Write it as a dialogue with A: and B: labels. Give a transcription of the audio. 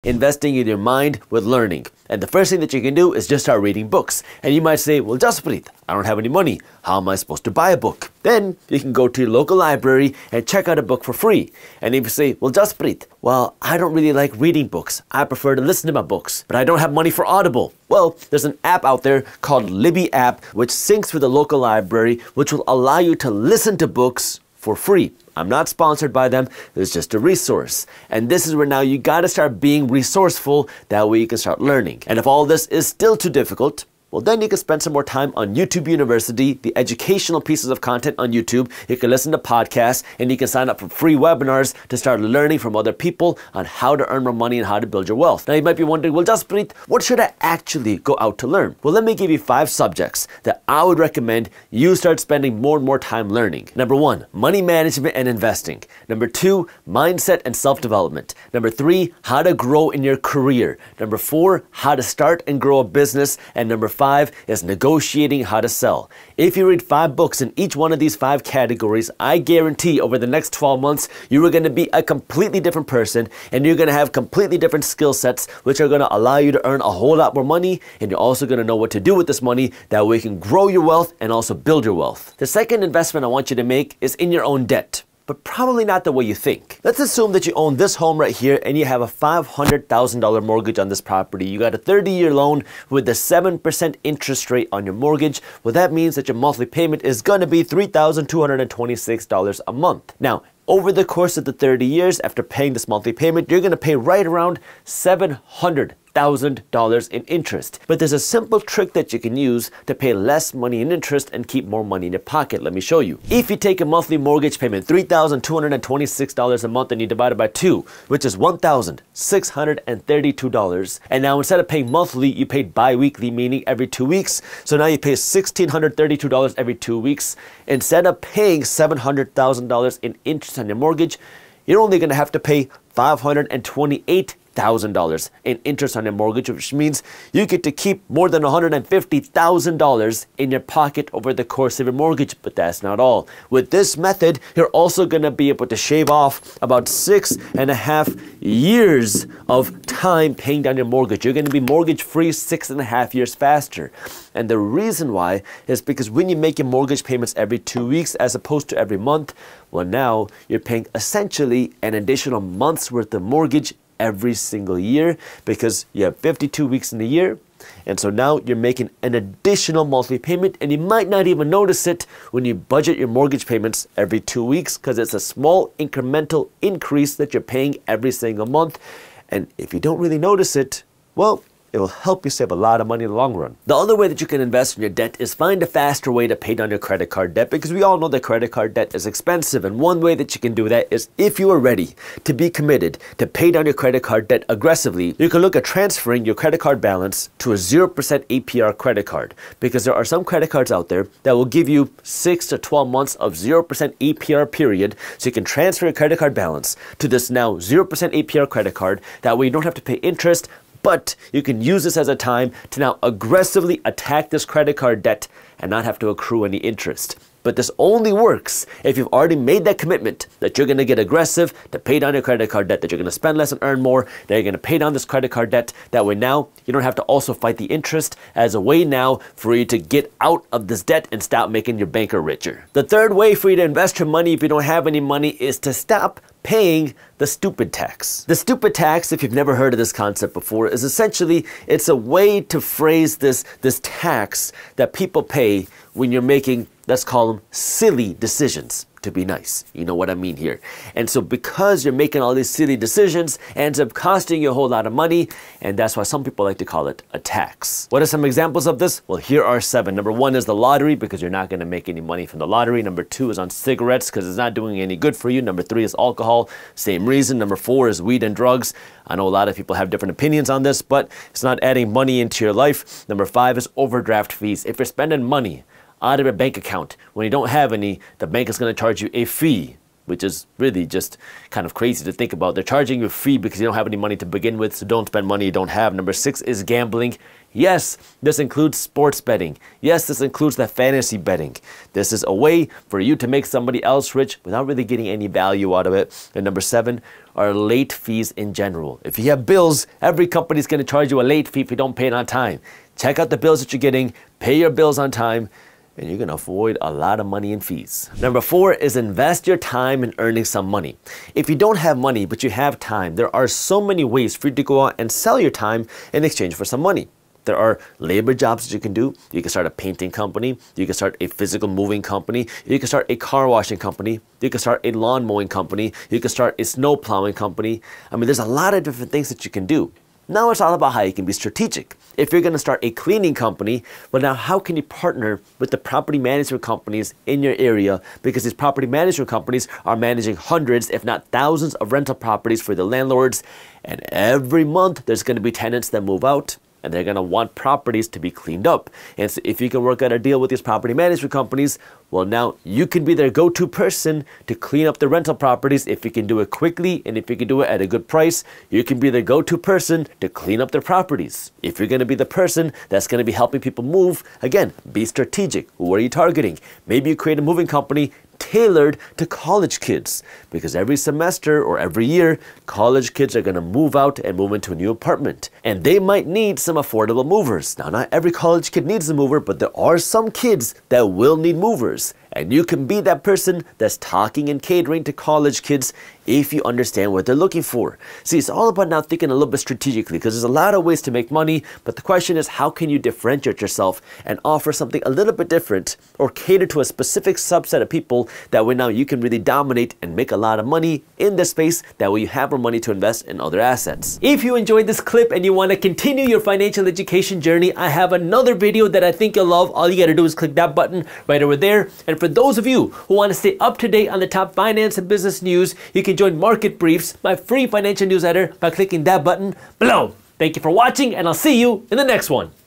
A: investing in your mind with learning. And the first thing that you can do is just start reading books. And you might say, well, Jaspreet, I don't have any money. How am I supposed to buy a book? Then you can go to your local library and check out a book for free. And if you say, well, Jaspreet, well, I don't really like reading books. I prefer to listen to my books, but I don't have money for Audible. Well, there's an app out there called Libby app, which syncs with the local library, which will allow you to listen to books for free. I'm not sponsored by them, it's just a resource. And this is where now you gotta start being resourceful, that way you can start learning. And if all this is still too difficult, well, then you can spend some more time on YouTube University, the educational pieces of content on YouTube. You can listen to podcasts and you can sign up for free webinars to start learning from other people on how to earn more money and how to build your wealth. Now you might be wondering, well, Jaspreet, what should I actually go out to learn? Well, let me give you 5 subjects that I would recommend you start spending more and more time learning. Number 1, money management and investing. Number 2, mindset and self-development. Number 3, how to grow in your career. Number 4, how to start and grow a business. And number 5 is negotiating how to sell. If you read 5 books in each one of these 5 categories, I guarantee over the next 12 months, you are going to be a completely different person and you're going to have completely different skill sets, which are going to allow you to earn a whole lot more money. And you're also going to know what to do with this money. That way you can grow your wealth and also build your wealth. The second investment I want you to make is in your own debt, but probably not the way you think. Let's assume that you own this home right here and you have a $500,000 mortgage on this property. You got a 30-year loan with a 7% interest rate on your mortgage. Well, that means that your monthly payment is going to be $3,226 a month. Now, over the course of the 30 years, after paying this monthly payment, you're going to pay right around $700,000 in interest. But there's a simple trick that you can use to pay less money in interest and keep more money in your pocket. Let me show you. If you take a monthly mortgage payment, $3,226 a month, and you divide it by 2, which is $1,632. And now instead of paying monthly, you paid bi-weekly, meaning every 2 weeks. So now you pay $1,632 every 2 weeks. Instead of paying $700,000 in interest on your mortgage, you're only going to have to pay $528,000 in interest on your mortgage, which means you get to keep more than $150,000 in your pocket over the course of your mortgage. But that's not all. With this method, you're also going to be able to shave off about 6.5 years of time paying down your mortgage. You're going to be mortgage free 6.5 years faster. And the reason why is because when you make your mortgage payments every 2 weeks as opposed to every month, well, now you're paying essentially an additional month's worth of mortgage every single year, because you have 52 weeks in the year. And so now you're making an additional monthly payment, and you might not even notice it when you budget your mortgage payments every 2 weeks, because it's a small incremental increase that you're paying every single month. And if you don't really notice it, well, it will help you save a lot of money in the long run. The other way that you can invest in your debt is find a faster way to pay down your credit card debt, because we all know that credit card debt is expensive. And one way that you can do that is if you are ready to be committed to pay down your credit card debt aggressively, you can look at transferring your credit card balance to a 0% APR credit card, because there are some credit cards out there that will give you 6 to 12 months of 0% APR period. So you can transfer your credit card balance to this now 0% APR credit card. That way you don't have to pay interest, but you can use this as a time to now aggressively attack this credit card debt and not have to accrue any interest. But this only works if you've already made that commitment that you're going to get aggressive to pay down your credit card debt, that you're going to spend less and earn more, that you're going to pay down this credit card debt. That way now you don't have to also fight the interest, as a way now for you to get out of this debt and stop making your banker richer. The third way for you to invest your money if you don't have any money is to stop paying the stupid tax. The stupid tax, if you've never heard of this concept before, is essentially, it's a way to phrase this tax that people pay when you're making, let's call them, silly decisions. To be nice, you know what I mean here. And so because you're making all these silly decisions, it ends up costing you a whole lot of money, and that's why some people like to call it a tax. What are some examples of this? Well, here are 7. Number 1 is the lottery, because you're not going to make any money from the lottery. Number 2 is on cigarettes, because it's not doing any good for you. Number 3 is alcohol, same reason. Number 4 is weed and drugs. I know a lot of people have different opinions on this, but it's not adding money into your life. Number 5 is overdraft fees. If you're spending money out of your bank account when you don't have any, the bank is going to charge you a fee. which is really just kind of crazy to think about. They're charging you a fee because you don't have any money to begin with, so don't spend money you don't have. Number 6 is gambling. Yes, this includes sports betting. Yes, this includes that fantasy betting. This is a way for you to make somebody else rich without really getting any value out of it. And number 7 are late fees in general. If you have bills, every company is going to charge you a late fee if you don't pay it on time. Check out the bills that you're getting, pay your bills on time, and you're going to avoid a lot of money in fees. Number 4 is invest your time in earning some money. If you don't have money, but you have time, there are so many ways for you to go out and sell your time in exchange for some money. There are labor jobs that you can do. You can start a painting company. You can start a physical moving company. You can start a car washing company. You can start a lawn mowing company. You can start a snow plowing company. I mean, there's a lot of different things that you can do. Now it's all about how you can be strategic. If you're going to start a cleaning company, well, now how can you partner with the property management companies in your area? Because these property management companies are managing hundreds, if not thousands, of rental properties for the landlords. And every month there's going to be tenants that move out, and they're going to want properties to be cleaned up. And so if you can work out a deal with these property management companies, well, now you can be their go-to person to clean up the rental properties. If you can do it quickly and if you can do it at a good price, you can be their go-to person to clean up their properties. If you're going to be the person that's going to be helping people move, again, be strategic. Who are you targeting? Maybe you create a moving company tailored to college kids, because every semester or every year, college kids are going to move out and move into a new apartment, and they might need some affordable movers. Now, not every college kid needs a mover, but there are some kids that will need movers. And you can be that person that's talking and catering to college kids if you understand what they're looking for. See, it's all about now thinking a little bit strategically, because there's a lot of ways to make money, but the question is, how can you differentiate yourself and offer something a little bit different or cater to a specific subset of people that way now you can really dominate and make a lot of money in this space, that way you have more money to invest in other assets. If you enjoyed this clip and you want to continue your financial education journey, I have another video that I think you'll love. All you got to do is click that button right over there. And for those of you who want to stay up to date on the top finance and business news, you can join Market Briefs, my free financial newsletter, by clicking that button below. Thank you for watching, and I'll see you in the next one.